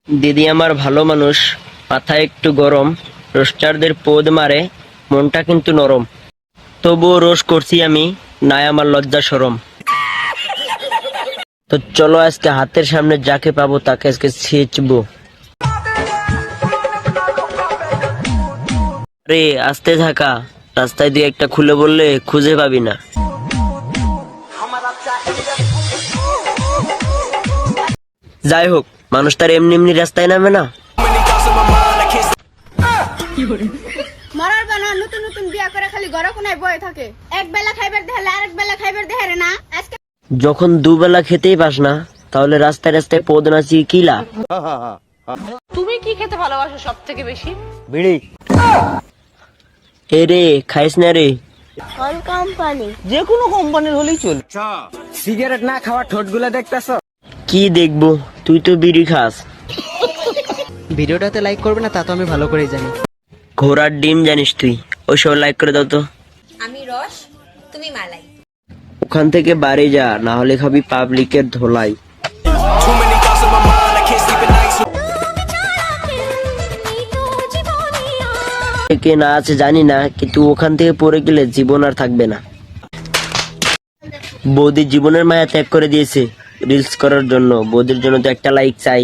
দিদি আমার ভালো মানুষ, মাথায় একটু গরম, রোস্টারদের পোদ মারে, মনটা কিন্তু নরম। তবুও রোজ করছি আমি, নাই আমার লজ্জা শরম। তো চলো আজকে হাতের সামনে যাকে পাবো তাকে আজকে ছেঁচবো। রে আস্তে থাকা, রাস্তায় দিয়ে একটা খুলে বললে খুঁজে পাবি না। যাই হোক, মানুষ তার এমনি এমনি রাস্তায় নামে না। মরার বানা নতুন নতুন বিয়া করে খালি ঘরে কোনায় বয়ে থাকে, এক বেলা খাইবার দেখালে আরেক বেলা খাইবার দেখারে না। আজকে যখন দুবেলা খেতেই পাস না, তাহলে রাস্তায় রাস্তায় পদ নাচিয়ে কি লাভ? তুমি কি খেতে ভালোবাসো সব থেকে বেশি? বিড়ি। এ রে খাইস না রে। কোন কোম্পানি? যে কোনো কোম্পানির হলেই চল। সিগারেট না খাওয়া ঠোঁটগুলো দেখতেছ? কি দেখবো, তুই তো বিড়ি খাস। ভিডিওটাতে লাইক করবে না তা তো আমি ভালো করেই জানি। ঘোড়ার ডিম জানিস তুই, ওইসব লাইক করে দাও তো। আমি রস, তুমি মালাই। ওখান থেকে বাড়ি যা, না হলে খাবি পাবলিকের ধোলাই। কে না আছে জানি না, কিন্তু ওখান থেকে পড়ে গেলে জীবন আর থাকবে না। বৌদি জীবনের মায়া ত্যাগ করে দিয়েছে রিলস করার জন্য, বৌদির জন্য তো একটা লাইক চাই।